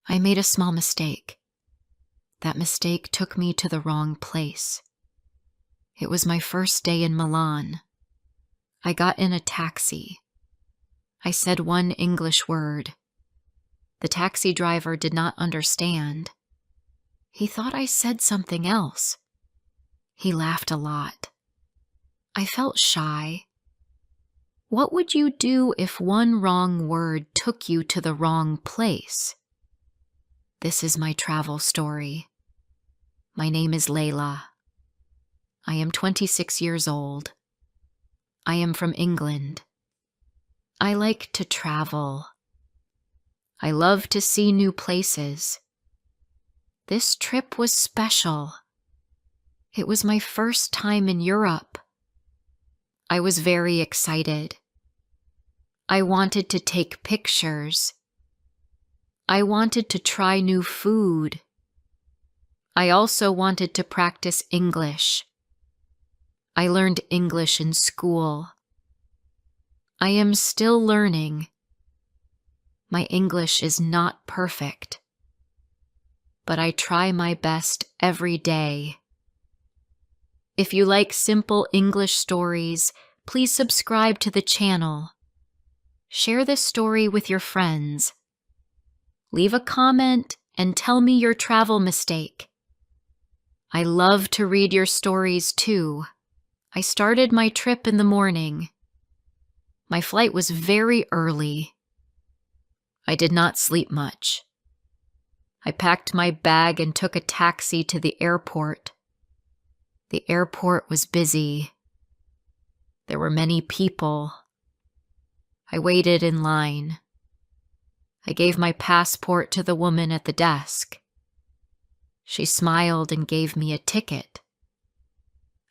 I made a small mistake. That mistake took me to the wrong place. It was my first day in Milan. I got in a taxi. I said one English word. The taxi driver did not understand. He thought I said something else. He laughed a lot. I felt shy. What would you do if one wrong word took you to the wrong place? This is my travel story. My name is Layla. I am 26 years old. I am from England. I like to travel. I love to see new places. This trip was special. It was my first time in Europe. I was very excited. I wanted to take pictures. I wanted to try new food. I also wanted to practice English. I learned English in school. I am still learning. My English is not perfect, but I try my best every day. If you like simple English stories, please subscribe to the channel. Share this story with your friends. Leave a comment and tell me your travel mistake. I love to read your stories too. I started my trip in the morning. My flight was very early. I did not sleep much. I packed my bag and took a taxi to the airport. The airport was busy. There were many people. I waited in line. I gave my passport to the woman at the desk. She smiled and gave me a ticket.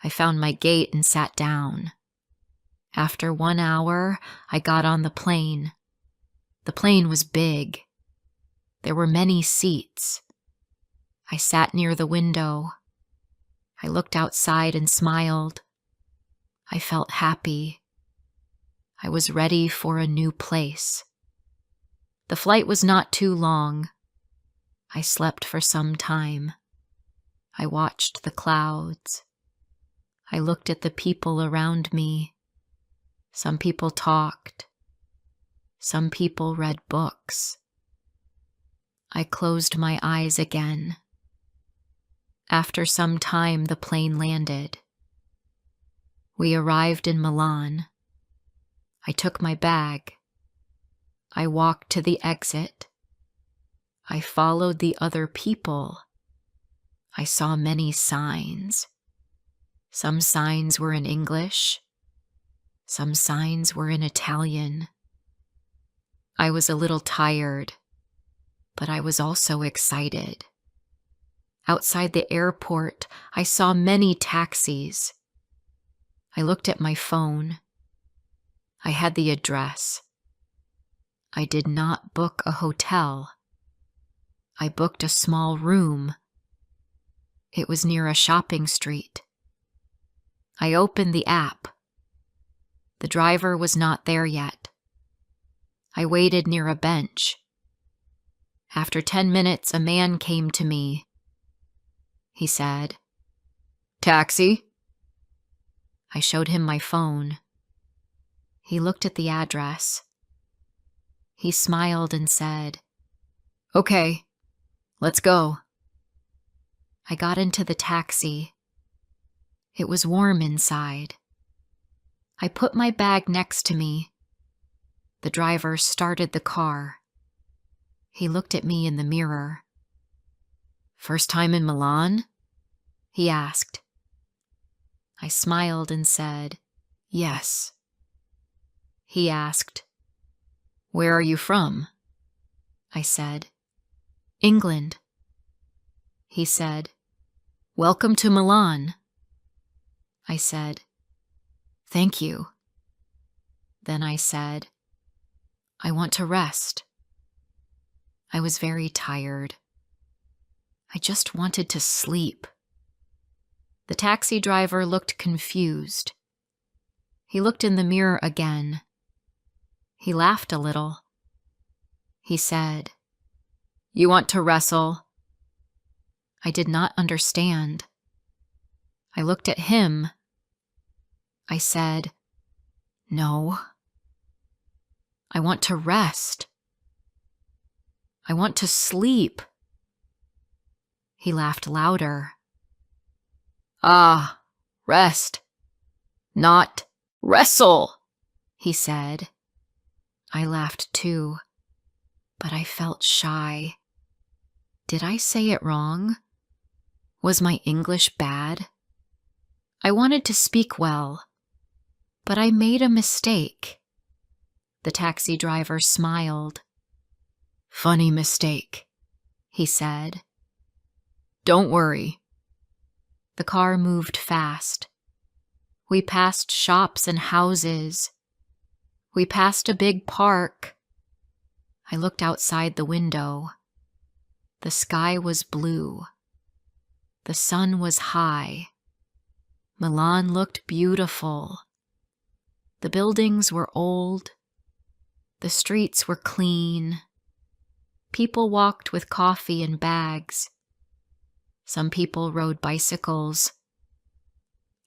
I found my gate and sat down. After 1 hour, I got on the plane. The plane was big. There were many seats. I sat near the window. I looked outside and smiled. I felt happy. I was ready for a new place. The flight was not too long. I slept for some time. I watched the clouds. I looked at the people around me. Some people talked. Some people read books. I closed my eyes again. After some time, the plane landed. We arrived in Milan. I took my bag. I walked to the exit. I followed the other people. I saw many signs. Some signs were in English. Some signs were in Italian. I was a little tired, but I was also excited. Outside the airport, I saw many taxis. I looked at my phone. I had the address. I did not book a hotel. I booked a small room. It was near a shopping street. I opened the app. The driver was not there yet. I waited near a bench. After 10 minutes, a man came to me. He said, "Taxi?" I showed him my phone. He looked at the address. He smiled and said, "Okay, let's go." I got into the taxi. It was warm inside. I put my bag next to me. The driver started the car. He looked at me in the mirror. "First time in Milan?" he asked. I smiled and said, "Yes." He asked, "Where are you from?" I said, "England." He said, "Welcome to Milan." I said, "Thank you." Then I said, "I want to rest." I was very tired. I just wanted to sleep. The taxi driver looked confused. He looked in the mirror again. He laughed a little. He said, You want to wrestle?" I did not understand. I looked at him. I said, "No. I want to rest. I want to sleep." He laughed louder. "Ah, rest, not wrestle," he said. I laughed too, but I felt shy. Did I say it wrong? Was my English bad? I wanted to speak well, but I made a mistake. The taxi driver smiled. "Funny mistake," he said. "Don't worry." The car moved fast. We passed shops and houses. We passed a big park. I looked outside the window. The sky was blue. The sun was high. Milan looked beautiful. The buildings were old. The streets were clean. People walked with coffee in bags. Some people rode bicycles.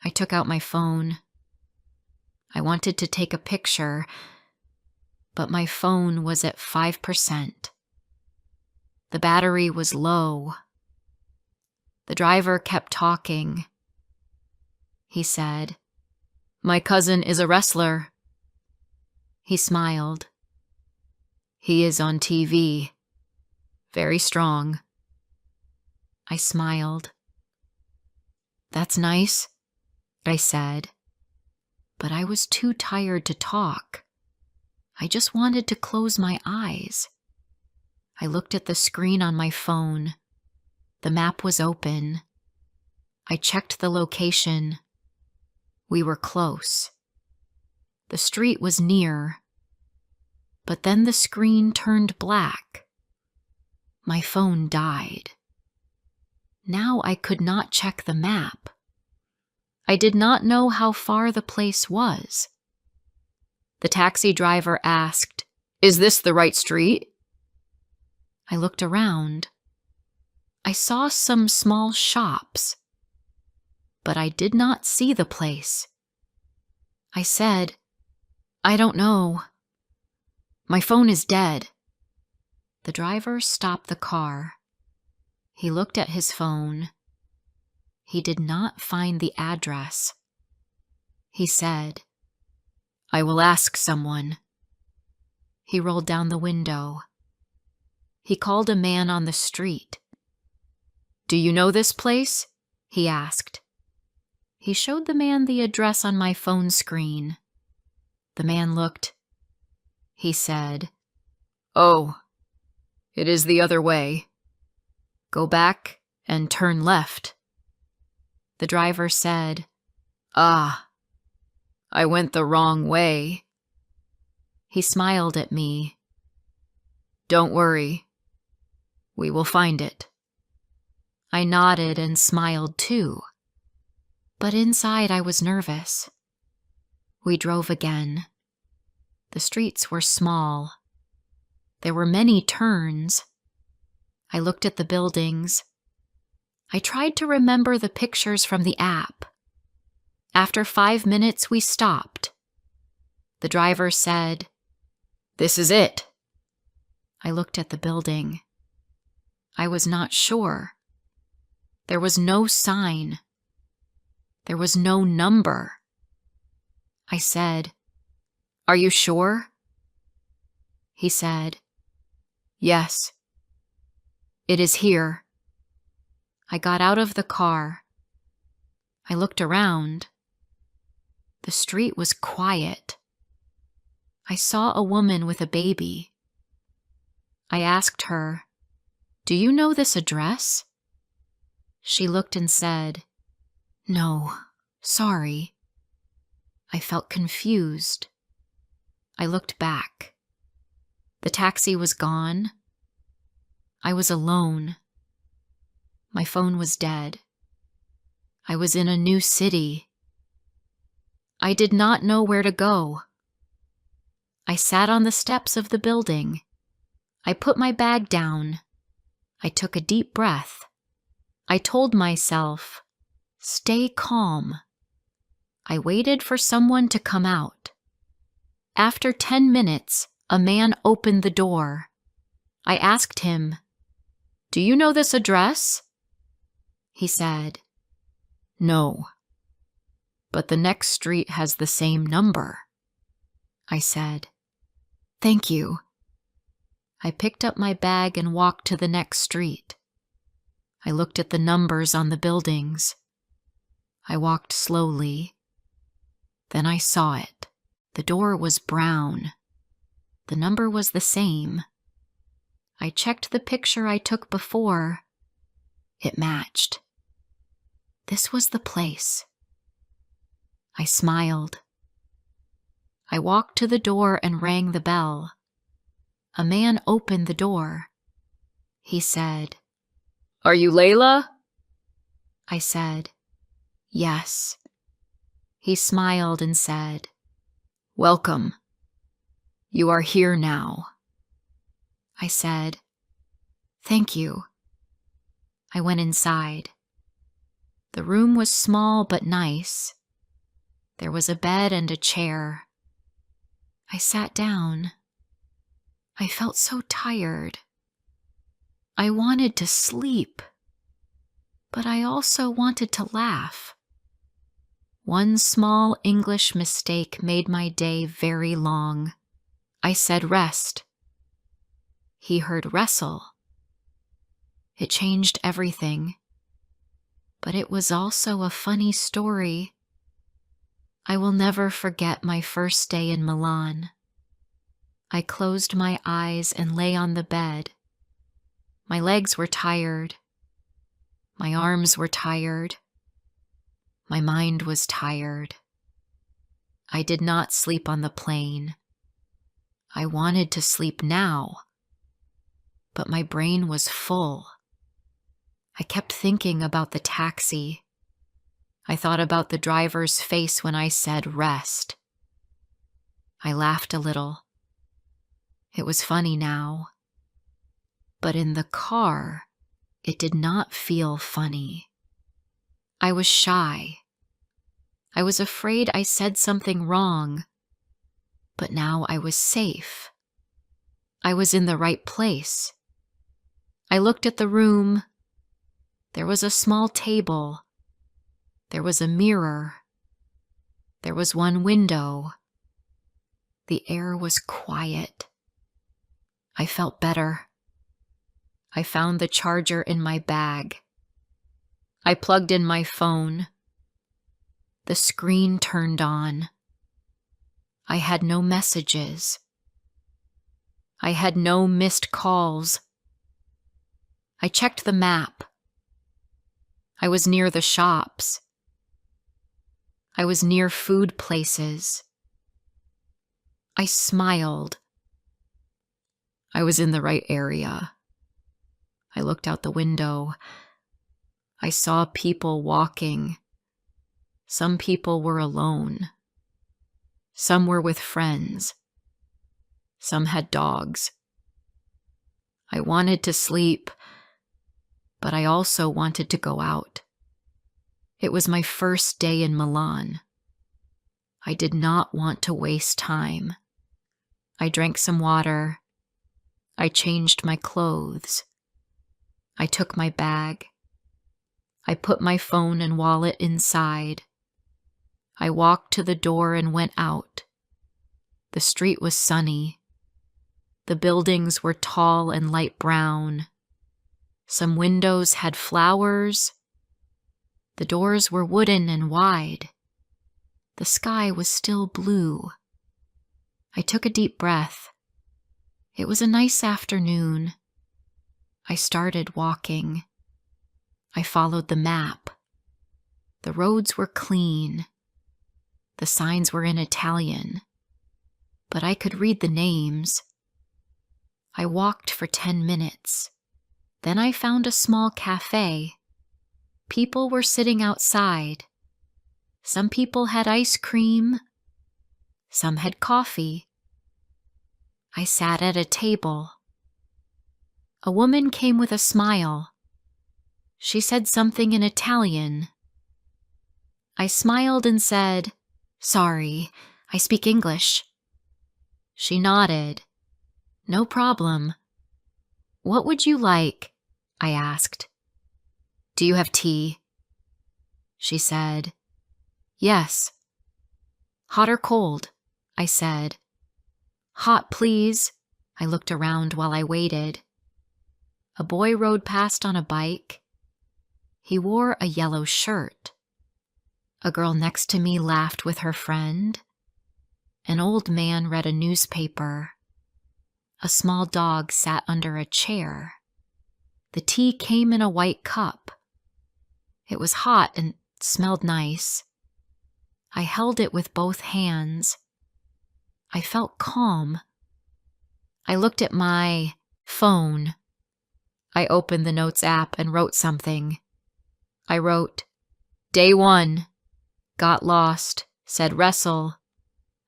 I took out my phone. I wanted to take a picture, but my phone was at 5%. The battery was low. The driver kept talking. He said, "My cousin is a wrestler." He smiled. "He is on TV. Very strong." I smiled. "That's nice," I said, but I was too tired to talk. I just wanted to close my eyes. I looked at the screen on my phone. The map was open. I checked the location. We were close. The street was near. But then the screen turned black. My phone died. Now I could not check the map. I did not know how far the place was. The taxi driver asked, "Is this the right street?" I looked around. I saw some small shops, but I did not see the place. I said, "I don't know. My phone is dead." The driver stopped the car. He looked at his phone. He did not find the address. He said, "I will ask someone." He rolled down the window. He called a man on the street. "Do you know this place?" he asked. He showed the man the address on my phone screen. The man looked. He said, "Oh, it is the other way. Go back and turn left." The driver said, "Ah, I went the wrong way." He smiled at me. "Don't worry. We will find it." I nodded and smiled too. But inside I was nervous. We drove again. The streets were small. There were many turns. I looked at the buildings. I tried to remember the pictures from the app. After 5 minutes, we stopped. The driver said, "This is it." I looked at the building. I was not sure. There was no sign. There was no number. I said, "Are you sure?" He said, "Yes. It is here." I got out of the car. I looked around. The street was quiet. I saw a woman with a baby. I asked her, "Do you know this address?" She looked and said, "No, sorry." I felt confused. I looked back. The taxi was gone. I was alone. My phone was dead. I was in a new city. I did not know where to go. I sat on the steps of the building. I put my bag down. I took a deep breath. I told myself, stay calm. I waited for someone to come out. After 10 minutes, a man opened the door. I asked him, "Do you know this address?" He said, "No, but the next street has the same number." I said, "Thank you." I picked up my bag and walked to the next street. I looked at the numbers on the buildings. I walked slowly. Then I saw it. The door was brown. The number was the same. I checked the picture I took before. It matched. This was the place. I smiled. I walked to the door and rang the bell. A man opened the door. He said, "Are you Layla?" I said, "Yes." He smiled and said, "Welcome. You are here now." I said, "Thank you." I went inside. The room was small but nice. There was a bed and a chair. I sat down. I felt so tired. I wanted to sleep, but I also wanted to laugh. One small English mistake made my day very long. I said rest. He heard wrestle. It changed everything. But it was also a funny story. I will never forget my first day in Milan. I closed my eyes and lay on the bed. My legs were tired. My arms were tired. My mind was tired. I did not sleep on the plane. I wanted to sleep now, but my brain was full. I kept thinking about the taxi. I thought about the driver's face when I said rest. I laughed a little. It was funny now. But in the car, it did not feel funny. I was shy. I was afraid I said something wrong. But now I was safe. I was in the right place. I looked at the room. There was a small table. There was a mirror. There was one window. The air was quiet. I felt better. I found the charger in my bag. I plugged in my phone. The screen turned on. I had no messages. I had no missed calls. I checked the map. I was near the shops. I was near food places. I smiled. I was in the right area. I looked out the window. I saw people walking. Some people were alone. Some were with friends. Some had dogs. I wanted to sleep, but I also wanted to go out. It was my first day in Milan. I did not want to waste time. I drank some water. I changed my clothes. I took my bag. I put my phone and wallet inside. I walked to the door and went out. The street was sunny. The buildings were tall and light brown. Some windows had flowers. The doors were wooden and wide. The sky was still blue. I took a deep breath. It was a nice afternoon. I started walking. I followed the map. The roads were clean. The signs were in Italian, but I could read the names. I walked for 10 minutes. Then I found a small cafe. People were sitting outside. Some people had ice cream. Some had coffee. I sat at a table. A woman came with a smile. She said something in Italian. I smiled and said, "Sorry, I speak English." She nodded. "No problem." "What would you like?" I asked. "Do you have tea?" She said, "Yes." "Hot or cold?" I said. "Hot, please." I looked around while I waited. A boy rode past on a bike. He wore a yellow shirt. A girl next to me laughed with her friend. An old man read a newspaper. A small dog sat under a chair. The tea came in a white cup. It was hot and smelled nice. I held it with both hands. I felt calm. I looked at my phone. I opened the Notes app and wrote something. I wrote, "Day 1. Got lost. Said wrestle.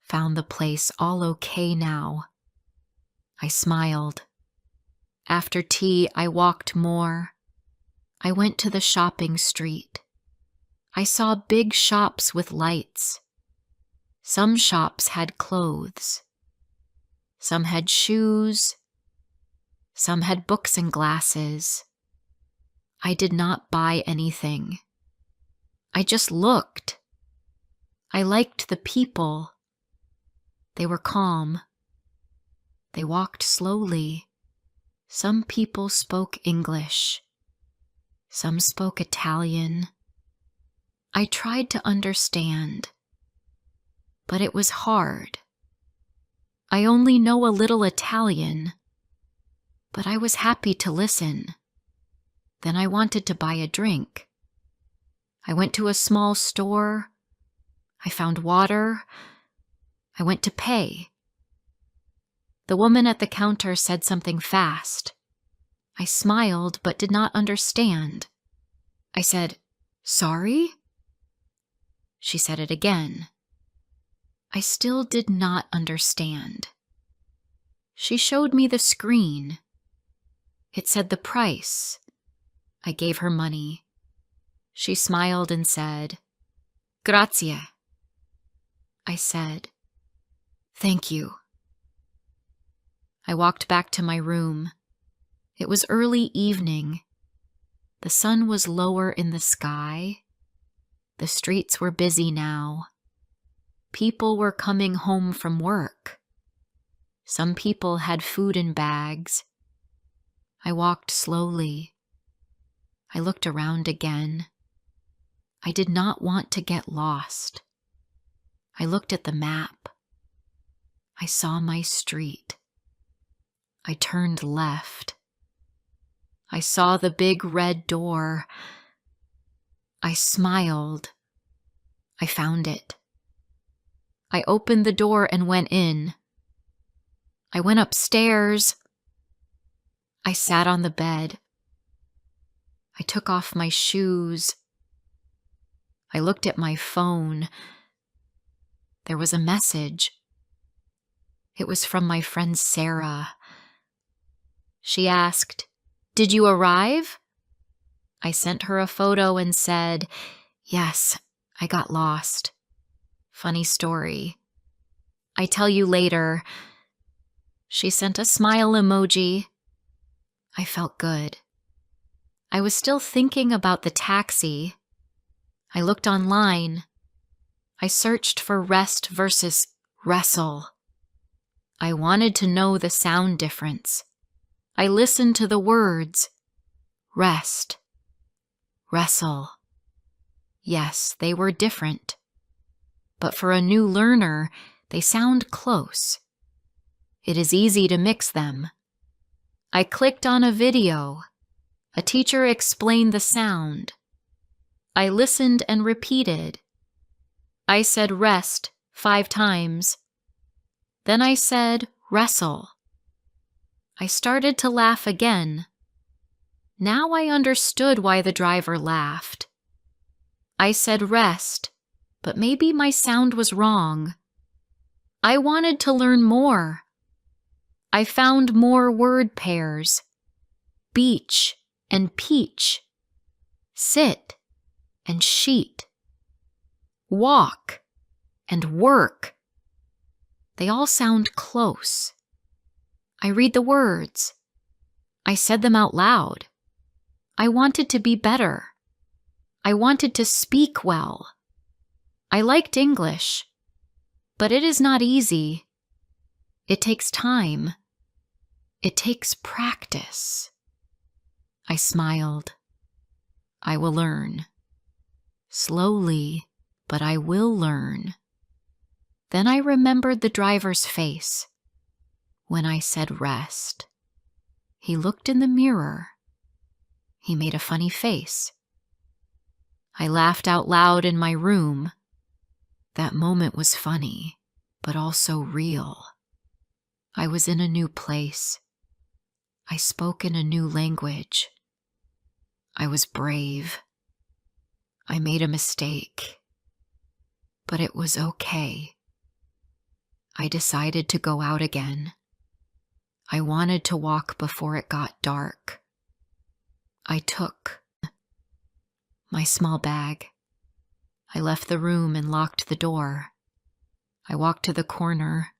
Found the place all okay now." I smiled. After tea, I walked more. I went to the shopping street. I saw big shops with lights. Some shops had clothes. Some had shoes. Some had books and glasses. I did not buy anything. I just looked. I liked the people. They were calm. They walked slowly. Some people spoke English. Some spoke Italian. I tried to understand, but it was hard. I only know a little Italian, but I was happy to listen. Then I wanted to buy a drink. I went to a small store. I found water. I went to pay. The woman at the counter said something fast. I smiled but did not understand. I said, "Sorry?" She said it again. I still did not understand. She showed me the screen. It said the price. I gave her money. She smiled and said, "Grazie." I said, "Thank you." I walked back to my room. It was early evening. The sun was lower in the sky. The streets were busy now. People were coming home from work. Some people had food in bags. I walked slowly. I looked around again. I did not want to get lost. I looked at the map. I saw my street. I turned left. I saw the big red door. I smiled. I found it. I opened the door and went in. I went upstairs. I sat on the bed. I took off my shoes. I looked at my phone. There was a message. It was from my friend Sarah. She asked, "Did you arrive?" I sent her a photo and said, "Yes, I got lost. Funny story. I tell you later." She sent a smile emoji. I felt good. I was still thinking about the taxi. I looked online. I searched for rest versus wrestle. I wanted to know the sound difference. I listened to the words. Rest. Wrestle. Yes, they were different. But for a new learner, they sound close. It is easy to mix them. I clicked on a video. A teacher explained the sound. I listened and repeated. I said rest 5 times. Then I said wrestle. I started to laugh again. Now I understood why the driver laughed. I said rest, but maybe my sound was wrong. I wanted to learn more. I found more word pairs. beach and peach, sit and sheet, walk and work. They all sound close. I read the words. I said them out loud. I wanted to be better. I wanted to speak well. I liked English, but it is not easy. It takes time. It takes practice. I smiled. I will learn. Slowly, but I will learn. Then I remembered the driver's face when I said rest. He looked in the mirror. He made a funny face. I laughed out loud in my room. That moment was funny, but also real. I was in a new place. I spoke in a new language. I was brave. I made a mistake, but it was okay. I decided to go out again. I wanted to walk before it got dark. I took my small bag. I left the room and locked the door. I walked to the corner.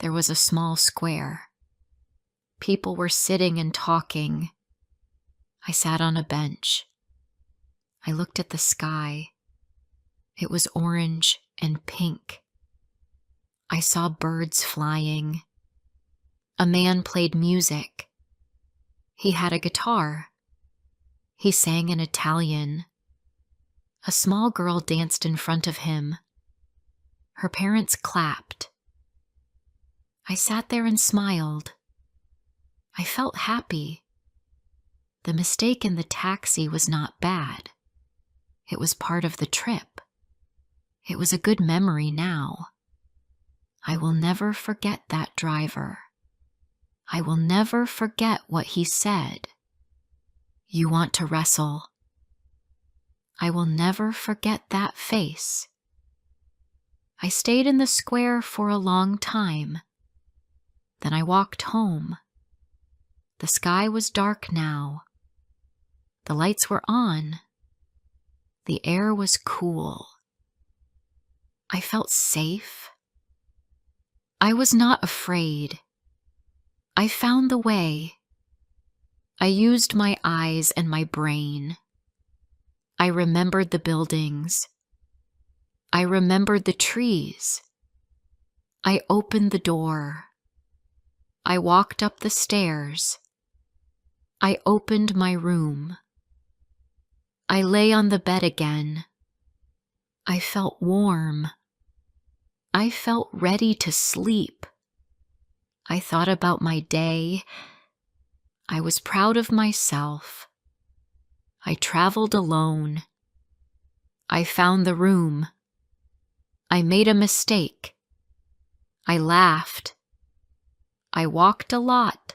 There was a small square. People were sitting and talking. I sat on a bench. I looked at the sky. It was orange and pink. I saw birds flying. A man played music. He had a guitar. He sang in Italian. A small girl danced in front of him. Her parents clapped. I sat there and smiled. I felt happy. The mistake in the taxi was not bad. It was part of the trip. It was a good memory now. I will never forget that driver. I will never forget what he said. You want to wrestle. I will never forget that face. I stayed in the square for a long time. Then I walked home. The sky was dark now. The lights were on. The air was cool. I felt safe. I was not afraid. I found the way. I used my eyes and my brain. I remembered the buildings. I remembered the trees. I opened the door. I walked up the stairs. I opened my room. I lay on the bed again. I felt warm. I felt ready to sleep. I thought about my day. I was proud of myself. I traveled alone. I found the room. I made a mistake. I laughed. I walked a lot.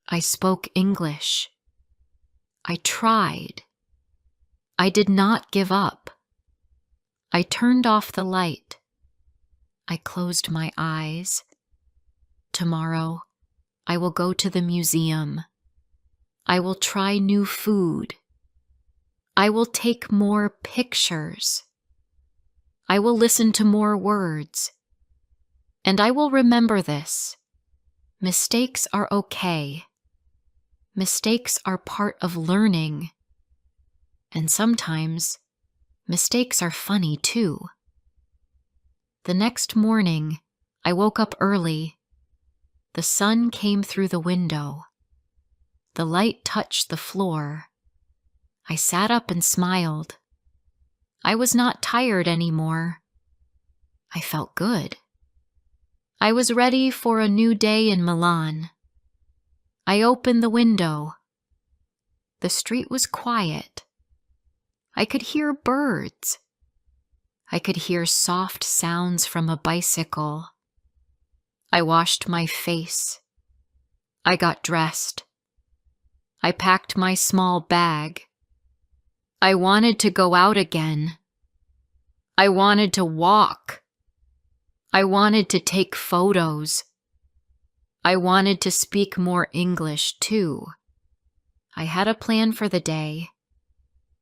I spoke English. I tried. I did not give up. I turned off the light. I closed my eyes. Tomorrow, I will go to the museum. I will try new food. I will take more pictures. I will listen to more words. And I will remember this. Mistakes are okay. Mistakes are part of learning. And sometimes, mistakes are funny too. The next morning, I woke up early. The sun came through the window. The light touched the floor. I sat up and smiled. I was not tired anymore. I felt good. I was ready for a new day in Milan. I opened the window. The street was quiet. I could hear birds. I could hear soft sounds from a bicycle. I washed my face. I got dressed. I packed my small bag. I wanted to go out again. I wanted to walk. I wanted to take photos. I wanted to speak more English too. I had a plan for the day.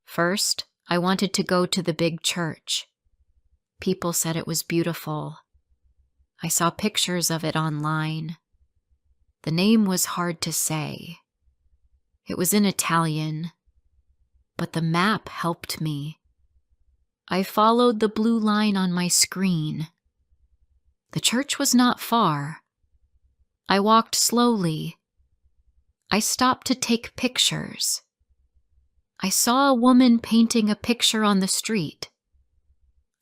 First, I wanted to go to the big church. People said it was beautiful. I saw pictures of it online. The name was hard to say. It was in Italian, but the map helped me. I followed the blue line on my screen. The church was not far. I walked slowly. I stopped to take pictures. I saw a woman painting a picture on the street.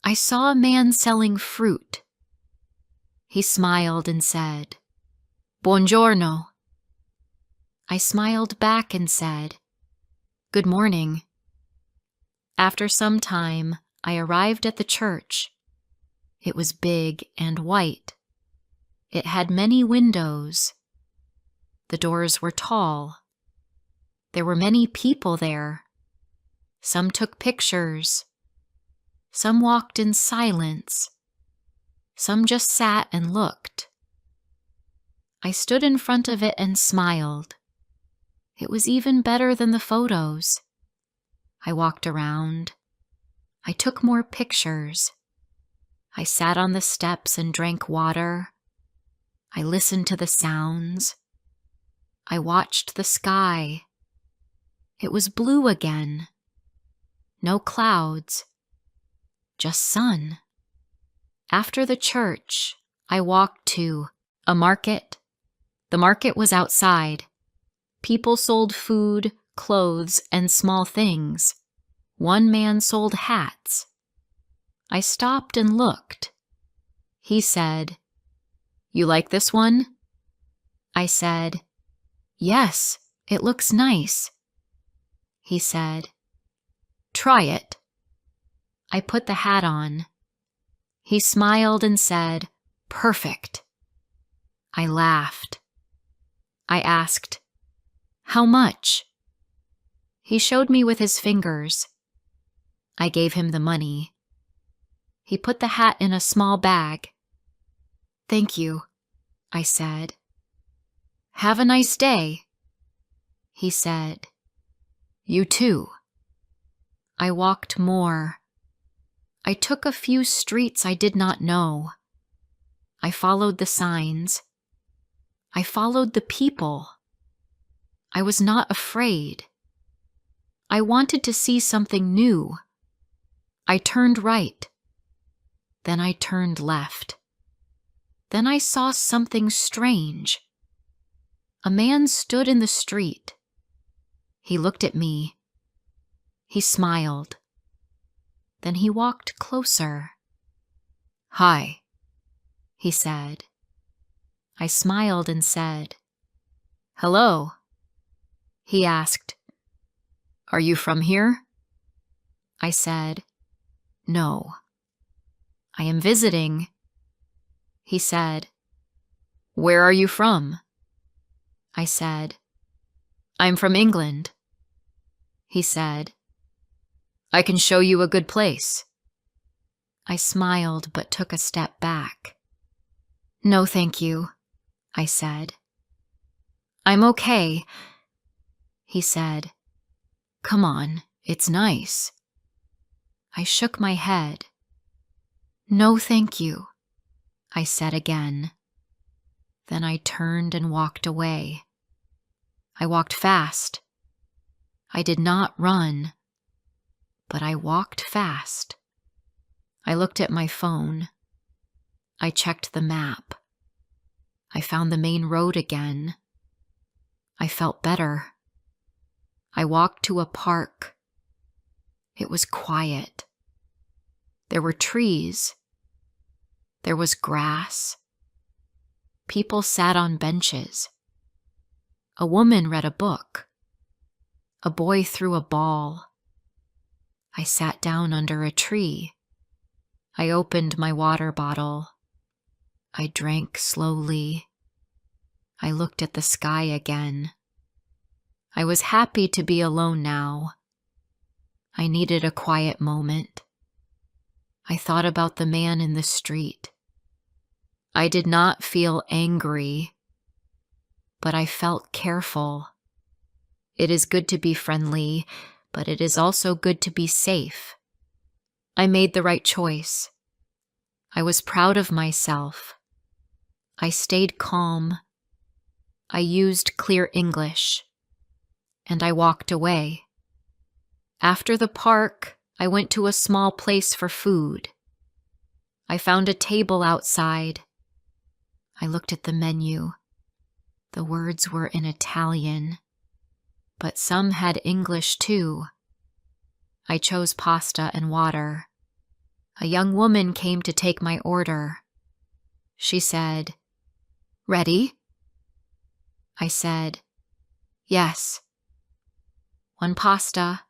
I saw a man selling fruit. He smiled and said, "Buongiorno." I smiled back and said, "Good morning." After some time, I arrived at the church. It was big and white. It had many windows. The doors were tall. There were many people there. Some took pictures. Some walked in silence. Some just sat and looked. I stood in front of it and smiled. It was even better than the photos. I walked around. I took more pictures. I sat on the steps and drank water. I listened to the sounds. I watched the sky. It was blue again. No clouds. Just sun. After the church, I walked to a market. The market was outside. People sold food, clothes, and small things. One man sold hats. I stopped and looked. He said, "You like this one?" I said, "Yes, it looks nice." He said, "Try it." I put the hat on. He smiled and said, "Perfect." I laughed. I asked, "How much?" He showed me with his fingers. I gave him the money. He put the hat in a small bag. "Thank you," I said. "Have a nice day." He said, "You too." I walked more. I took a few streets I did not know. I followed the signs. I followed the people. I was not afraid. I wanted to see something new. I turned right. Then I turned left. Then I saw something strange. A man stood in the street. He looked at me. He smiled. Then he walked closer. "Hi," he said. I smiled and said, "Hello." He asked, "Are you from here?" I said, "No. I am visiting." He said, "Where are you from?" I said, "I'm from England." He said, "I can show you a good place." I smiled but took a step back. "No, thank you," I said. "I'm okay." He said, "Come on, it's nice." I shook my head. "No, thank you," I said again. Then I turned and walked away. I walked fast. I did not run, but I walked fast. I looked at my phone. I checked the map. I found the main road again. I felt better. I walked to a park. It was quiet. There were trees. There was grass. People sat on benches. A woman read a book. A boy threw a ball. I sat down under a tree. I opened my water bottle. I drank slowly. I looked at the sky again. I was happy to be alone now. I needed a quiet moment. I thought about the man in the street. I did not feel angry, but I felt careful. It is good to be friendly, but it is also good to be safe. I made the right choice. I was proud of myself. I stayed calm. I used clear English. And I walked away. After the park, I went to a small place for food. I found a table outside. I looked at the menu. The words were in Italian, but some had English too. I chose pasta and water. A young woman came to take my order. She said, "Ready?" I said, "Yes." "One pasta,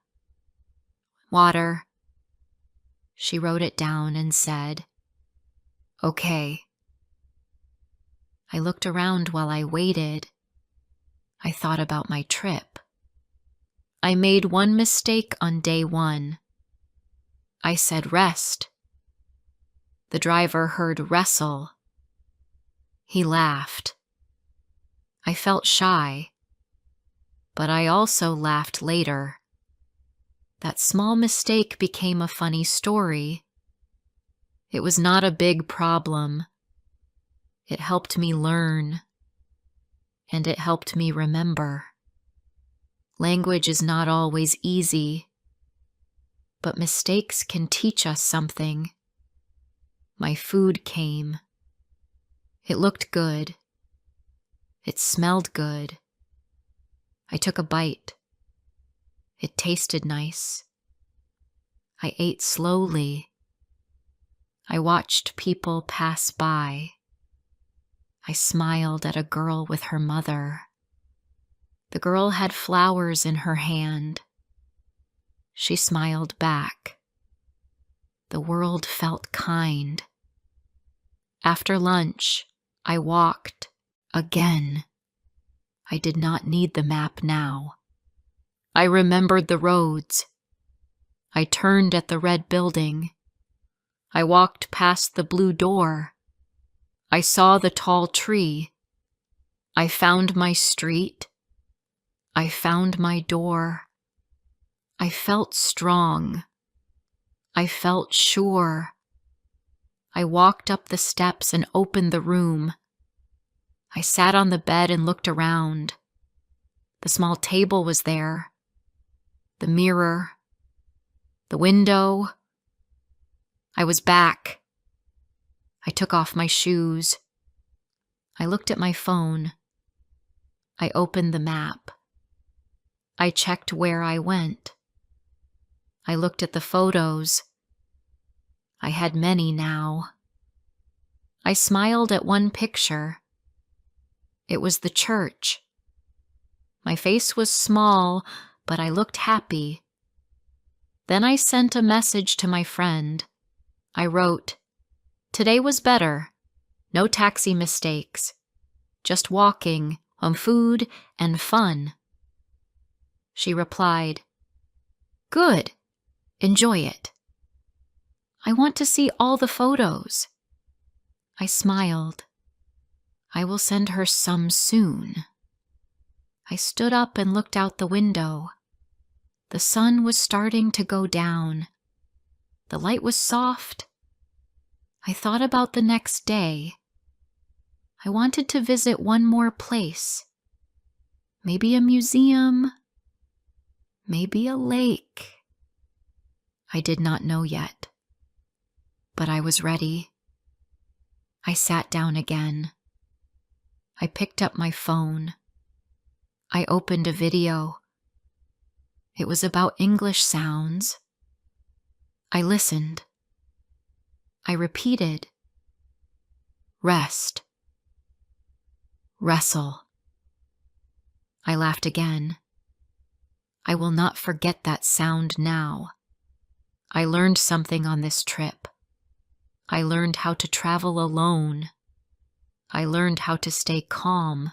water." She wrote it down and said, "Okay." I looked around while I waited. I thought about my trip. I made one mistake on day 1. I said rest. The driver heard wrestle. He laughed. I felt shy, but I also laughed later. That small mistake became a funny story. It was not a big problem. It helped me learn, and it helped me remember. Language is not always easy, but mistakes can teach us something. My food came. It looked good. It smelled good. I took a bite. It tasted nice. I ate slowly. I watched people pass by. I smiled at a girl with her mother. The girl had flowers in her hand. She smiled back. The world felt kind. After lunch, I walked again. I did not need the map now. I remembered the roads. I turned at the red building. I walked past the blue door. I saw the tall tree. I found my street. I found my door. I felt strong. I felt sure. I walked up the steps and opened the room. I sat on the bed and looked around. The small table was there. The mirror. The window. I was back. I took off my shoes. I looked at my phone. I opened the map. I checked where I went. I looked at the photos. I had many now. I smiled at one picture. It was the church. My face was small, but I looked happy. Then I sent a message to my friend. I wrote, "Today was better. No taxi mistakes. Just walking, food, and fun." She replied, "Good. Enjoy it." "I want to see all the photos." I smiled. I will send her some soon. I stood up and looked out the window. The sun was starting to go down. The light was soft. I thought about the next day. I wanted to visit one more place. Maybe a museum. Maybe a lake. I did not know yet. But I was ready. I sat down again. I picked up my phone. I opened a video. It was about English sounds. I listened. I repeated. Rest. Wrestle. I laughed again. I will not forget that sound now. I learned something on this trip. I learned how to travel alone. I learned how to stay calm.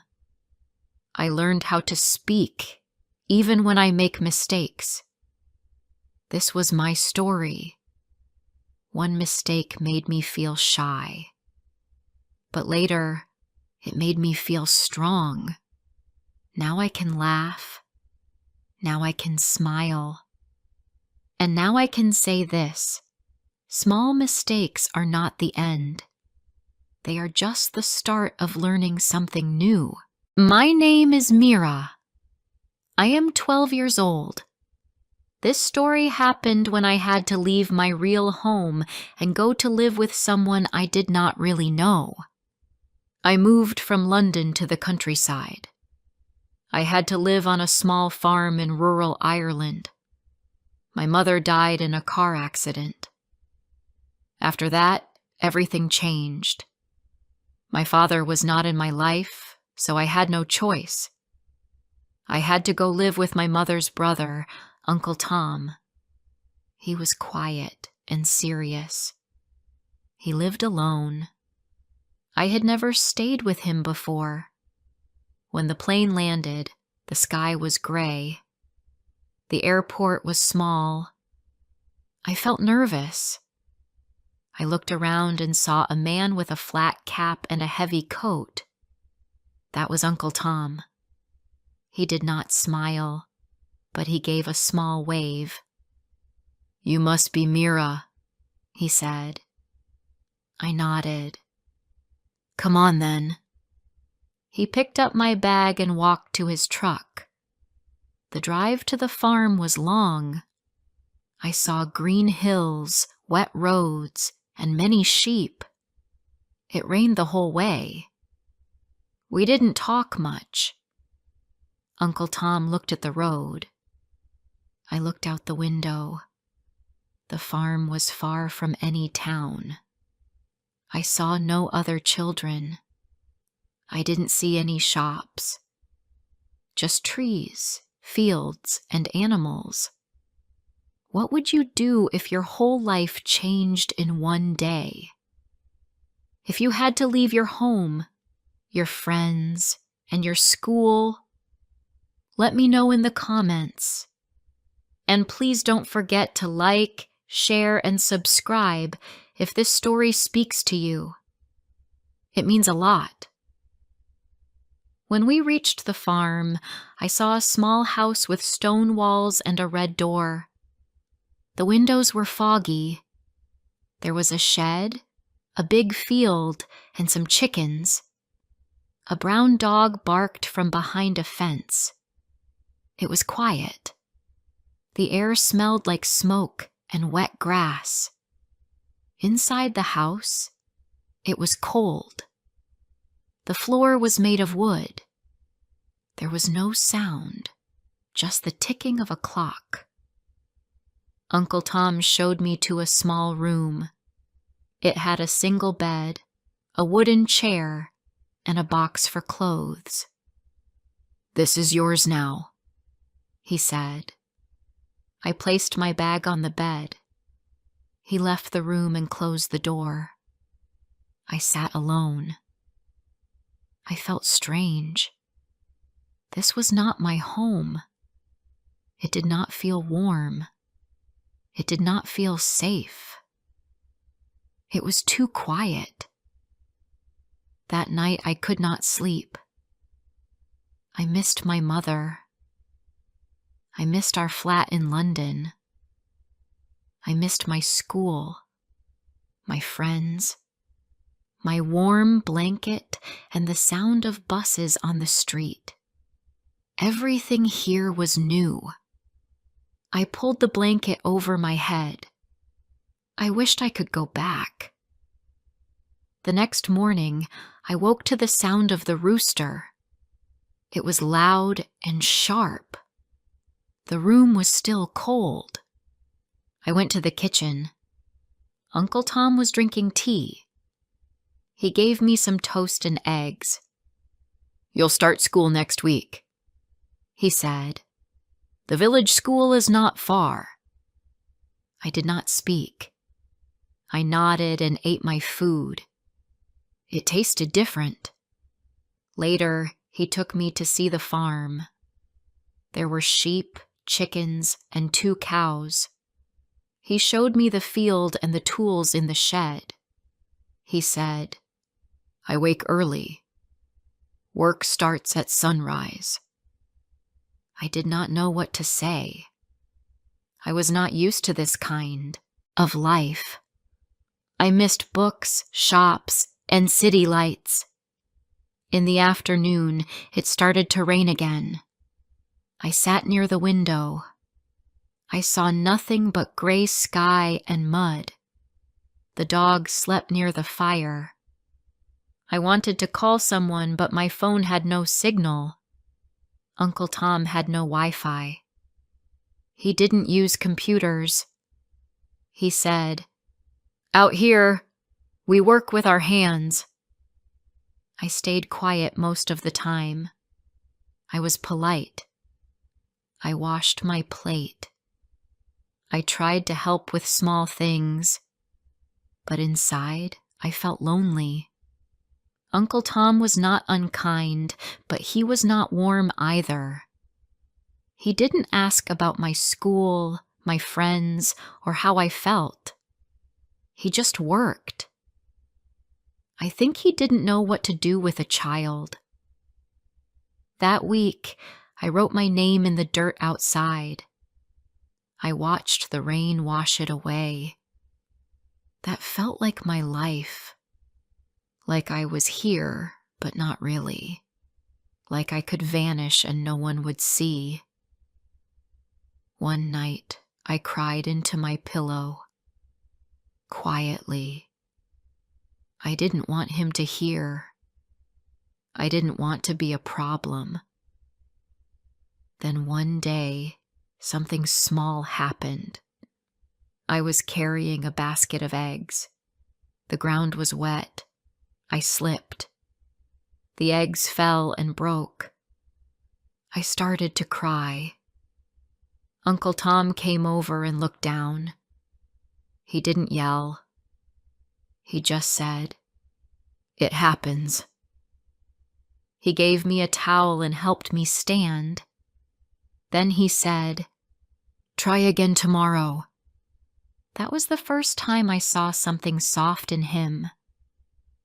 I learned how to speak, even when I make mistakes. This was my story. One mistake made me feel shy. But later, it made me feel strong. Now I can laugh. Now I can smile. And now I can say this: small mistakes are not the end. They are just the start of learning something new. My name is Mira. I am 12 years old. This story happened when I had to leave my real home and go to live with someone I did not really know. I moved from London to the countryside. I had to live on a small farm in rural Ireland. My mother died in a car accident. After that, everything changed. My father was not in my life, so I had no choice. I had to go live with my mother's brother, Uncle Tom. He was quiet and serious. He lived alone. I had never stayed with him before. When the plane landed, the sky was gray. The airport was small. I felt nervous. I looked around and saw a man with a flat cap and a heavy coat. That was Uncle Tom. He did not smile, but he gave a small wave. "You must be Mira," he said. I nodded. "Come on then." He picked up my bag and walked to his truck. The drive to the farm was long. I saw green hills, wet roads, and many sheep. It rained the whole way. We didn't talk much. Uncle Tom looked at the road. I looked out the window. The farm was far from any town. I saw no other children. I didn't see any shops. Just trees, fields, and animals. What would you do if your whole life changed in one day? If you had to leave your home, your friends, and your school? Let me know in the comments. And please don't forget to like, share, and subscribe if this story speaks to you. It means a lot. When we reached the farm, I saw a small house with stone walls and a red door. The windows were foggy. There was a shed, a big field, and some chickens. A brown dog barked from behind a fence. It was quiet. The air smelled like smoke and wet grass. Inside the house, it was cold. The floor was made of wood. There was no sound, just the ticking of a clock. Uncle Tom showed me to a small room. It had a single bed, a wooden chair, and a box for clothes. "This is yours now," he said. I placed my bag on the bed. He left the room and closed the door. I sat alone. I felt strange. This was not my home. It did not feel warm. It did not feel safe. It was too quiet. That night I could not sleep. I missed my mother. I missed our flat in London. I missed my school, my friends, my warm blanket, and the sound of buses on the street. Everything here was new. I pulled the blanket over my head. I wished I could go back. The next morning, I woke to the sound of the rooster. It was loud and sharp. The room was still cold. I went to the kitchen. Uncle Tom was drinking tea. He gave me some toast and eggs. "You'll start school next week," he said. "The village school is not far." I did not speak. I nodded and ate my food. It tasted different. Later, he took me to see the farm. There were sheep, chickens, and 2 cows. He showed me the field and the tools in the shed. He said, "I wake early. Work starts at sunrise." I did not know what to say. I was not used to this kind of life. I missed books, shops, and city lights. In the afternoon, it started to rain again. I sat near the window. I saw nothing but gray sky and mud. The dog slept near the fire. I wanted to call someone, but my phone had no signal. Uncle Tom had no Wi-Fi. He didn't use computers. He said, "Out here, we work with our hands." I stayed quiet most of the time. I was polite. I washed my plate. I tried to help with small things, but inside I felt lonely. Uncle Tom was not unkind, but he was not warm either. He didn't ask about my school, my friends, or how I felt. He just worked. I think he didn't know what to do with a child. That week, I wrote my name in the dirt outside. I watched the rain wash it away. That felt like my life. Like I was here, but not really. Like I could vanish and no one would see. One night, I cried into my pillow. Quietly. I didn't want him to hear. I didn't want to be a problem. Then one day, something small happened. I was carrying a basket of eggs. The ground was wet. I slipped. The eggs fell and broke. I started to cry. Uncle Tom came over and looked down. He didn't yell. He just said, "It happens." He gave me a towel and helped me stand. Then he said, "Try again tomorrow." That was the first time I saw something soft in him.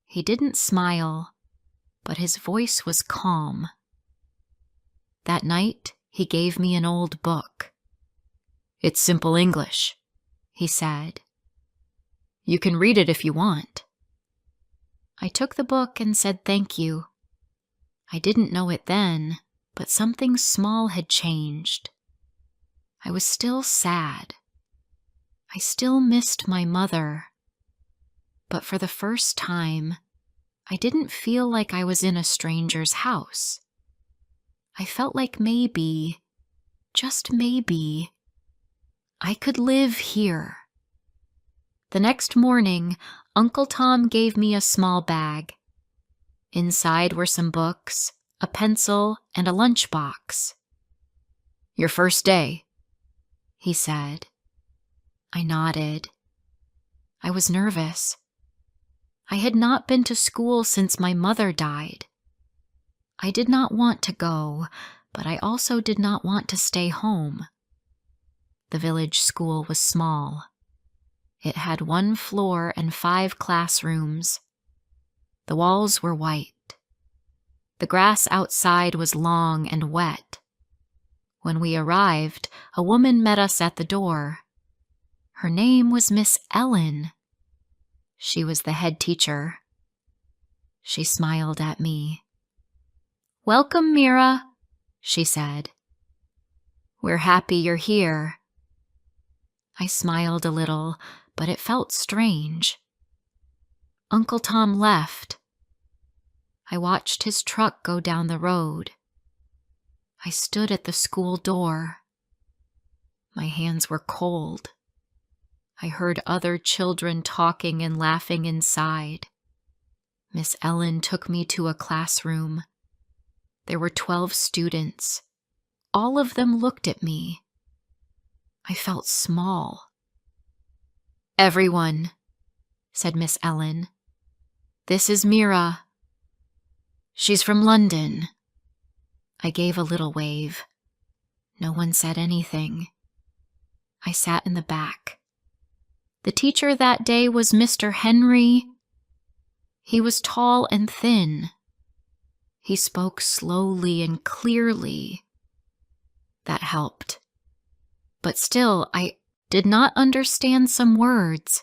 He didn't smile, but his voice was calm. That night, he gave me an old book. "It's simple English," he said. "You can read it if you want." I took the book and said thank you. I didn't know it then, but something small had changed. I was still sad. I still missed my mother. But for the first time, I didn't feel like I was in a stranger's house. I felt like maybe, just maybe, I could live here. The next morning, Uncle Tom gave me a small bag. Inside were some books, a pencil, and a lunchbox. "Your first day," he said. I nodded. I was nervous. I had not been to school since my mother died. I did not want to go, but I also did not want to stay home. The village school was small. It had 1 floor and 5 classrooms. The walls were white. The grass outside was long and wet. When we arrived, a woman met us at the door. Her name was Miss Ellen. She was the head teacher. She smiled at me. "Welcome, Mira," she said. "We're happy you're here." I smiled a little, but it felt strange. Uncle Tom left. I watched his truck go down the road. I stood at the school door. My hands were cold. I heard other children talking and laughing inside. Miss Ellen took me to a classroom. There were 12 students. All of them looked at me. I felt small. "Everyone," said Miss Ellen. "This is Mira. She's from London." I gave a little wave. No one said anything. I sat in the back. The teacher that day was Mr. Henry. He was tall and thin. He spoke slowly and clearly. That helped. But still, I did not understand some words.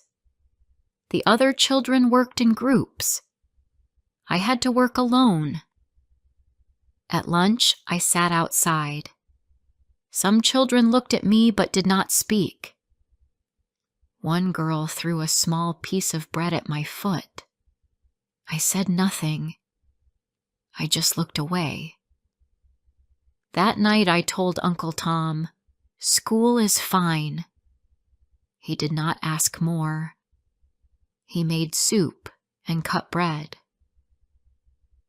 The other children worked in groups. I had to work alone. At lunch, I sat outside. Some children looked at me but did not speak. One girl threw a small piece of bread at my foot. I said nothing. I just looked away. That night I told Uncle Tom, "School is fine." He did not ask more. He made soup and cut bread.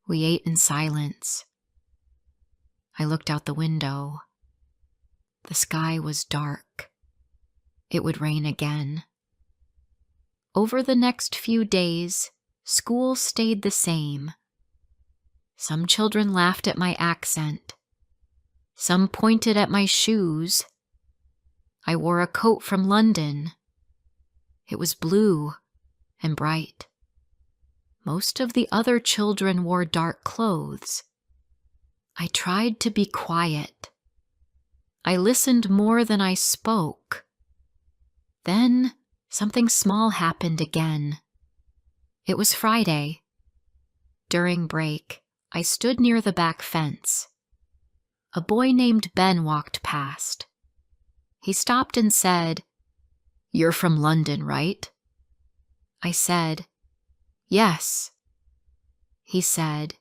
We ate in silence. I looked out the window. The sky was dark. It would rain again. Over the next few days, school stayed the same. Some children laughed at my accent. Some pointed at my shoes. I wore a coat from London. It was blue and bright. Most of the other children wore dark clothes. I tried to be quiet. I listened more than I spoke. Then something small happened again. It was Friday. During break, I stood near the back fence. A boy named Ben walked past. He stopped and said, "You're from London, right?" I said, "Yes." He said,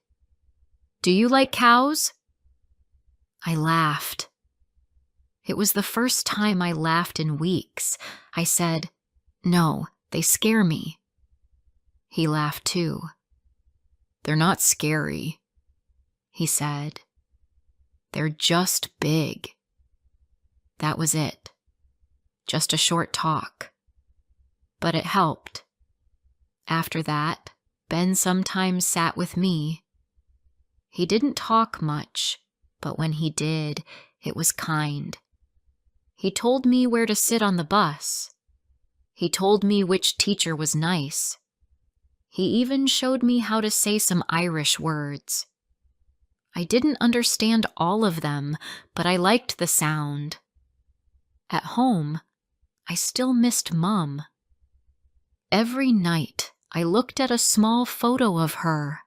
"Do you like cows?" I laughed. It was the first time I laughed in weeks. I said, "No, they scare me." He laughed too. "They're not scary," he said. "They're just big." That was it. Just a short talk. But it helped. After that, Ben sometimes sat with me. He didn't talk much, but when he did, it was kind. He told me where to sit on the bus. He told me which teacher was nice. He even showed me how to say some Irish words. I didn't understand all of them, but I liked the sound. At home, I still missed Mum. Every night, I looked at a small photo of her.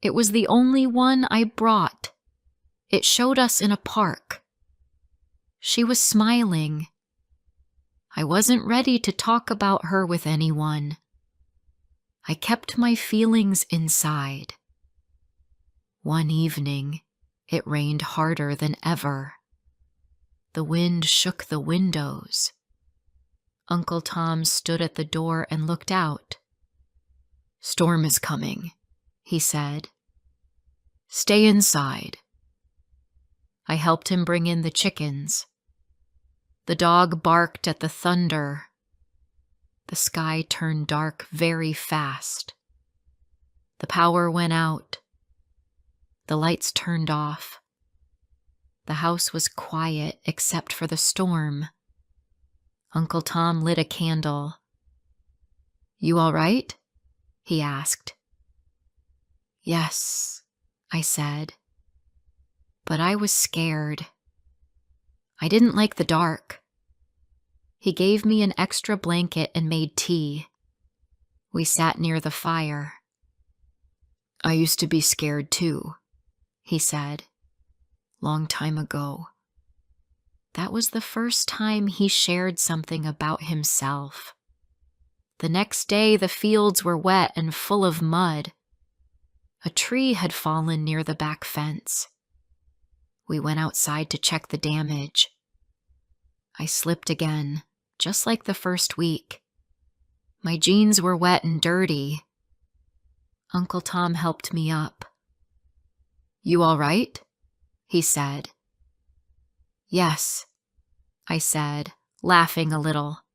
It was the only one I brought. It showed us in a park. She was smiling. I wasn't ready to talk about her with anyone. I kept my feelings inside. One evening, it rained harder than ever. The wind shook the windows. Uncle Tom stood at the door and looked out. "Storm is coming," he said. "Stay inside." I helped him bring in the chickens. The dog barked at the thunder. The sky turned dark very fast. The power went out. The lights turned off. The house was quiet except for the storm. Uncle Tom lit a candle. "You all right?" he asked. "Yes," I said. But I was scared. I didn't like the dark. He gave me an extra blanket and made tea. We sat near the fire. "I used to be scared too," he said. "Long time ago." That was the first time he shared something about himself. The next day, the fields were wet and full of mud. A tree had fallen near the back fence. We went outside to check the damage. I slipped again, just like the first week. My jeans were wet and dirty. Uncle Tom helped me up. "You all right?" he said. "Yes," I said, laughing a little.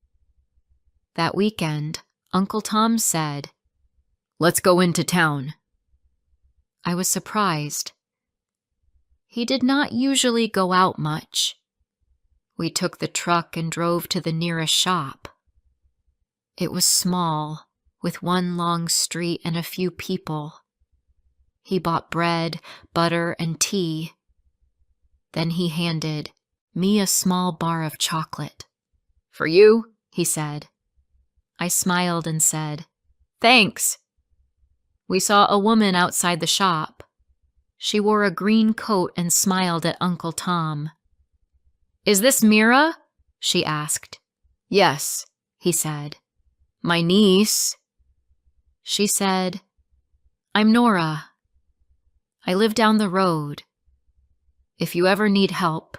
That weekend, Uncle Tom said, "Let's go into town." I was surprised. He did not usually go out much. We took the truck and drove to the nearest shop. It was small, with one long street and a few people. He bought bread, butter, and tea. Then he handed me a small bar of chocolate. "For you," he said. I smiled and said, "Thanks." We saw a woman outside the shop. She wore a green coat and smiled at Uncle Tom. "Is this Mira?" she asked. "Yes," he said. "My niece." She said, "I'm Nora. I live down the road. If you ever need help,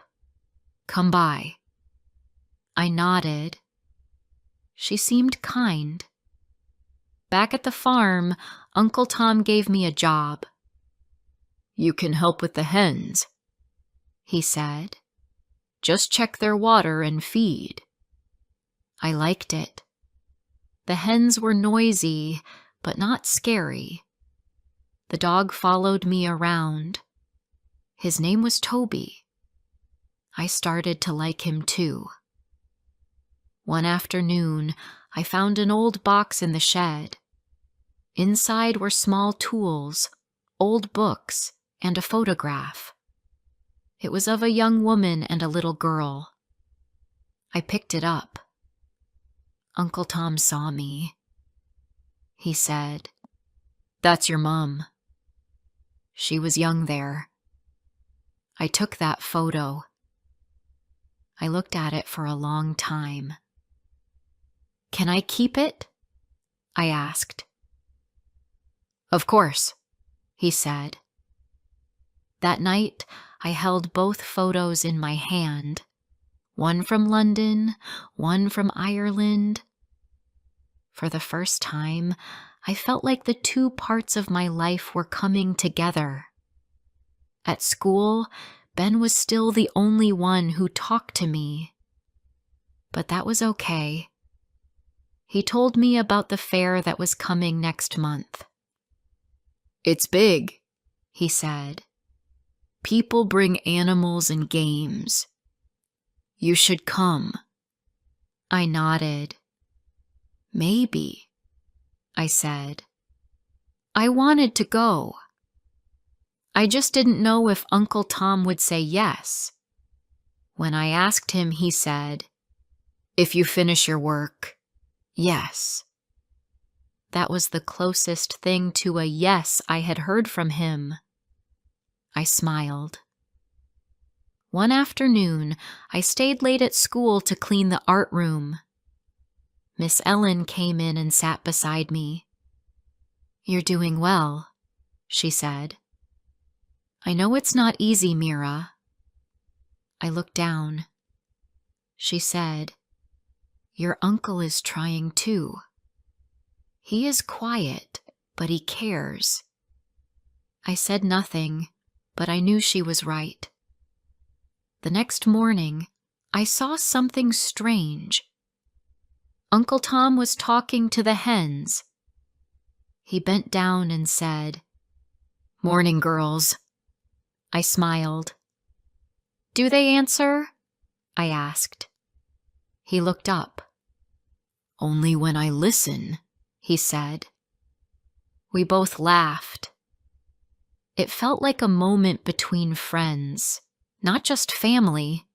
come by." I nodded. She seemed kind. Back at the farm, Uncle Tom gave me a job. "You can help with the hens," he said. "Just check their water and feed." I liked it. The hens were noisy, but not scary. The dog followed me around. His name was Toby. I started to like him too. One afternoon, I found an old box in the shed. Inside were small tools, old books, and a photograph. It was of a young woman and a little girl. I picked it up. Uncle Tom saw me. He said, "That's your mom. She was young there." I took that photo. I looked at it for a long time. "Can I keep it?" I asked. "Of course," he said. That night, I held both photos in my hand, one from London, one from Ireland. For the first time, I felt like the two parts of my life were coming together. At school, Ben was still the only one who talked to me. But that was okay. He told me about the fair that was coming next month. "It's big," he said. "People bring animals and games. You should come." I nodded. "Maybe," I said. I wanted to go. I just didn't know if Uncle Tom would say yes. When I asked him, he said, "If you finish your work, yes." That was the closest thing to a yes I had heard from him. I smiled. One afternoon, I stayed late at school to clean the art room. Miss Ellen came in and sat beside me. "You're doing well," she said. "I know it's not easy, Mira." I looked down. She said, "Your uncle is trying too. He is quiet, but he cares." I said nothing, but I knew she was right. The next morning, I saw something strange. Uncle Tom was talking to the hens. He bent down and said, "Morning, girls." I smiled. "Do they answer?" I asked. He looked up. "Only when I listen," he said. We both laughed. It felt like a moment between friends, not just family.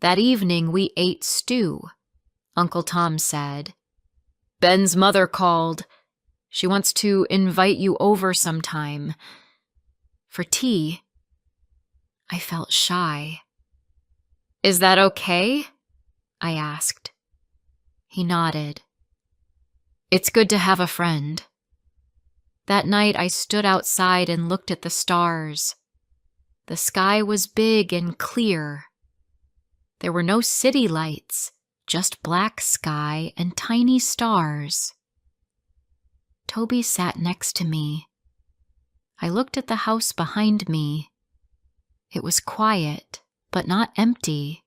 That evening we ate stew. Uncle Tom said, "Ben's mother called. She wants to invite you over sometime. For tea." I felt shy. "Is that okay?" I asked. He nodded. "It's good to have a friend." That night I stood outside and looked at the stars. The sky was big and clear. There were no city lights, just black sky and tiny stars. Toby sat next to me. I looked at the house behind me. It was quiet, but not empty.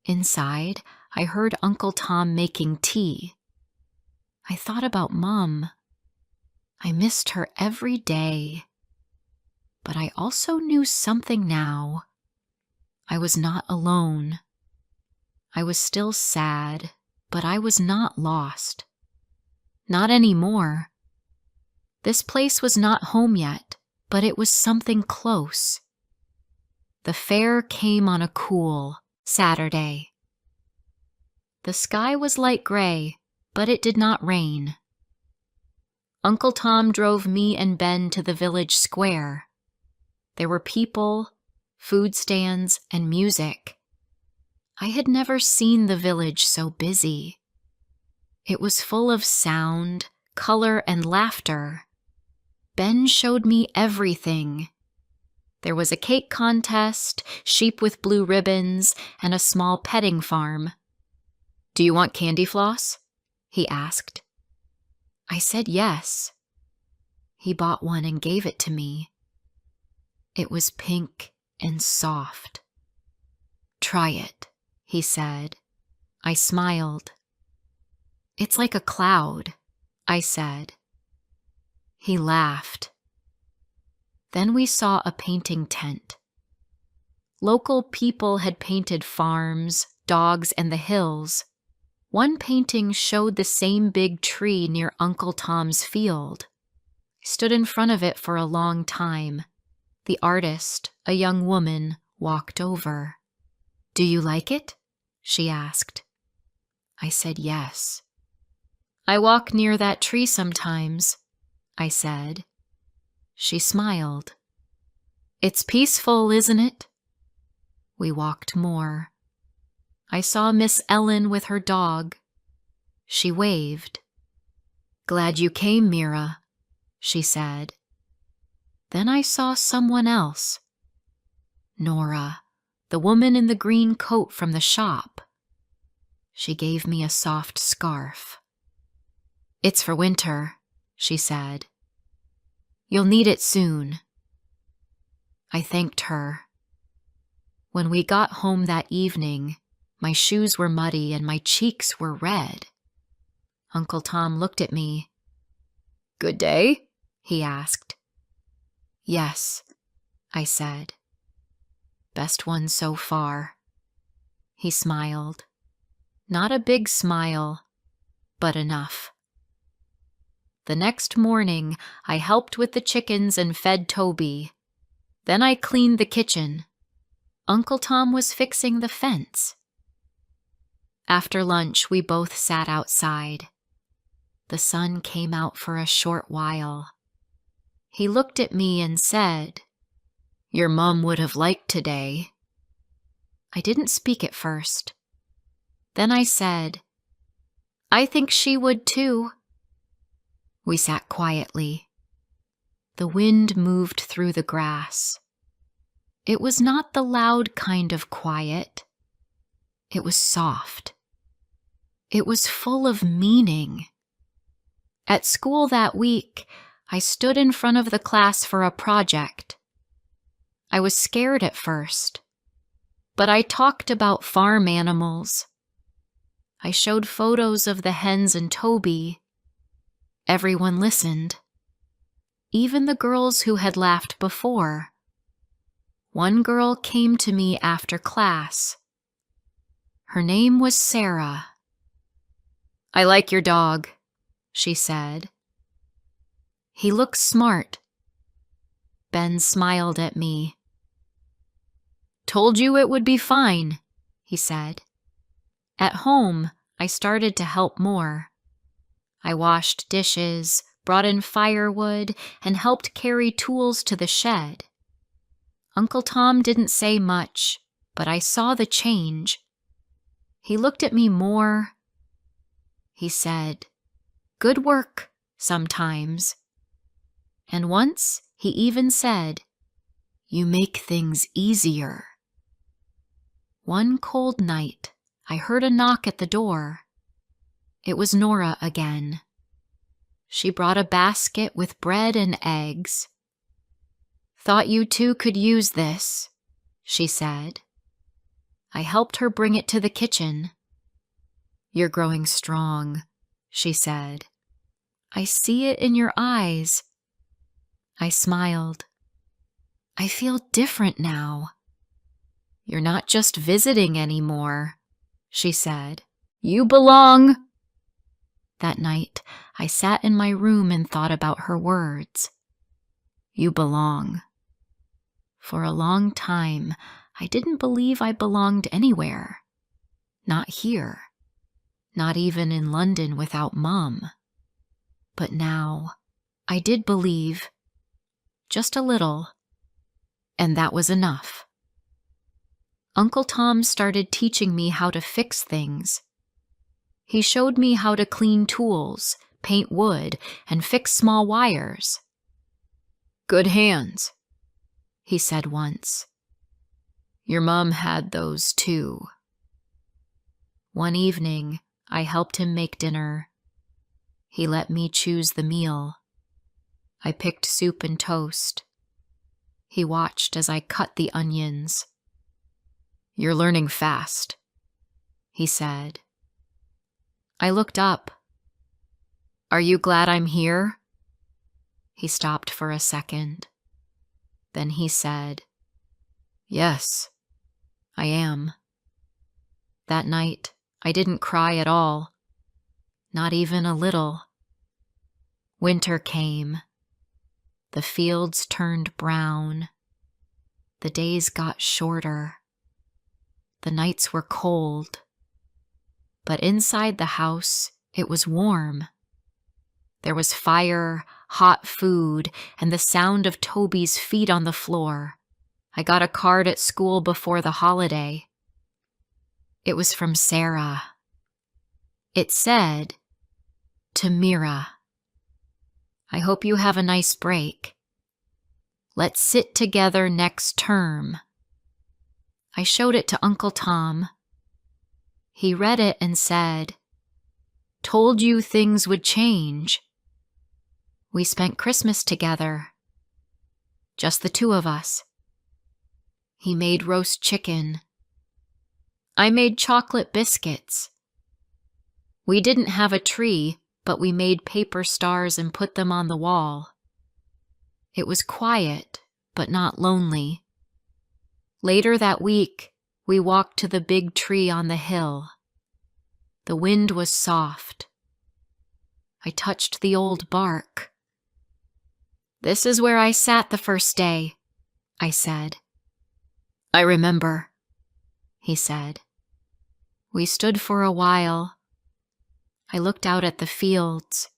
Inside, I heard Uncle Tom making tea. I thought about Mom. I missed her every day. But I also knew something now. I was not alone. I was still sad, but I was not lost. Not anymore. This place was not home yet, but it was something close. The fair came on a cool Saturday. The sky was light gray, but it did not rain. Uncle Tom drove me and Ben to the village square. There were people, food stands, and music. I had never seen the village so busy. It was full of sound, color, and laughter. Ben showed me everything. There was a cake contest, sheep with blue ribbons, and a small petting farm. "Do you want candy floss?" he asked. I said yes. He bought one and gave it to me. It was pink and soft. "Try it," he said. I smiled. "It's like a cloud," I said. He laughed. Then we saw a painting tent. Local people had painted farms, dogs, and the hills. One painting showed the same big tree near Uncle Tom's field. I stood in front of it for a long time. The artist, a young woman, walked over. "Do you like it?" she asked. I said yes. "I walk near that tree sometimes," I said. She smiled. "It's peaceful, isn't it?" We walked more. I saw Miss Ellen with her dog. She waved. "Glad you came, Mira," she said. Then I saw someone else. Nora, the woman in the green coat from the shop. She gave me a soft scarf. "It's for winter," she said. "You'll need it soon." I thanked her. When we got home that evening, my shoes were muddy and my cheeks were red. Uncle Tom looked at me. "Good day?" he asked. "Yes," I said. "Best one so far." He smiled. Not a big smile, but enough. The next morning, I helped with the chickens and fed Toby. Then I cleaned the kitchen. Uncle Tom was fixing the fence. After lunch, we both sat outside. The sun came out for a short while. He looked at me and said, "Your mom would have liked today." I didn't speak at first. Then I said, "I think she would too." We sat quietly. The wind moved through the grass. It was not the loud kind of quiet. It was soft. It was full of meaning. At school that week, I stood in front of the class for a project. I was scared at first, but I talked about farm animals. I showed photos of the hens and Toby. Everyone listened, even the girls who had laughed before. One girl came to me after class. Her name was Sarah. "I like your dog," she said. "He looks smart." Ben smiled at me. "Told you it would be fine," he said. At home, I started to help more. I washed dishes, brought in firewood, and helped carry tools to the shed. Uncle Tom didn't say much, but I saw the change. He looked at me more. He said, "Good work, sometimes." And once he even said, "You make things easier." One cold night, I heard a knock at the door. It was Nora again. She brought a basket with bread and eggs. "Thought you two could use this," she said. I helped her bring it to the kitchen. "You're growing strong," she said. "I see it in your eyes." I smiled. "I feel different now." "You're not just visiting anymore," she said. "You belong." That night, I sat in my room and thought about her words. You belong. For a long time, I didn't believe I belonged anywhere. Not here. Not even in London without Mum. But now, I did believe. Just a little. And that was enough. Uncle Tom started teaching me how to fix things. He showed me how to clean tools, paint wood, and fix small wires. "Good hands," he said once. "Your mom had those too." One evening, I helped him make dinner. He let me choose the meal. I picked soup and toast. He watched as I cut the onions. "You're learning fast," he said. I looked up. "Are you glad I'm here?" He stopped for a second. Then he said, "Yes, I am." That night, I didn't cry at all. Not even a little. Winter came. The fields turned brown. The days got shorter. The nights were cold. But inside the house, it was warm. There was fire, hot food, and the sound of Toby's feet on the floor. I got a card at school before the holiday. It was from Sarah. It said, "To Mira. I hope you have a nice break. Let's sit together next term." I showed it to Uncle Tom. He read it and said, "Told you things would change." We spent Christmas together. Just the two of us. He made roast chicken. I made chocolate biscuits. We didn't have a tree, but we made paper stars and put them on the wall. It was quiet, but not lonely. Later that week, we walked to the big tree on the hill. The wind was soft. I touched the old bark. "This is where I sat the first day," I said. "I remember," he said. We stood for a while. I looked out at the fields.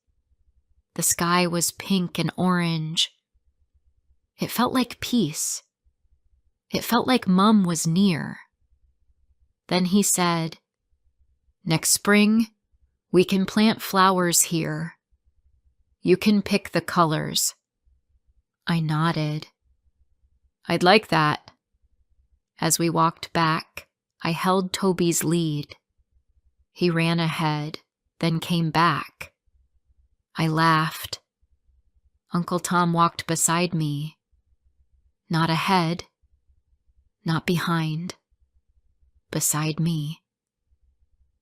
The sky was pink and orange. It felt like peace. It felt like Mum was near. Then he said, "Next spring, we can plant flowers here. You can pick the colors." I nodded. "I'd like that." As we walked back, I held Toby's lead. He ran ahead, then came back. I laughed. Uncle Tom walked beside me. Not ahead, not behind, beside me.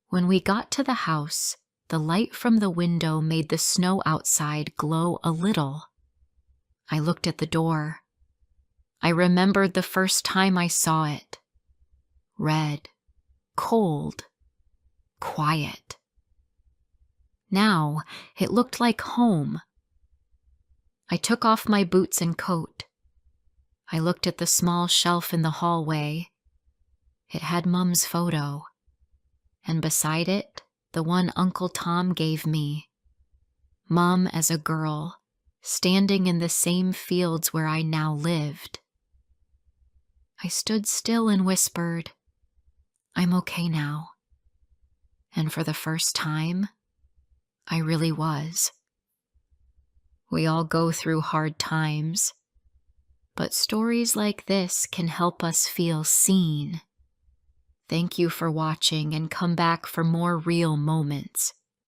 When we got to the house, the light from the window made the snow outside glow a little. I looked at the door. I remembered the first time I saw it. Red, cold, quiet. Now it looked like home. I took off my boots and coat. I looked at the small shelf in the hallway. It had Mum's photo, and beside it, the one Uncle Tom gave me. Mum as a girl, standing in the same fields where I now lived. I stood still and whispered, "I'm okay now." And for the first time, I really was. We all go through hard times, but stories like this can help us feel seen. Thank you for watching, and come back for more real moments.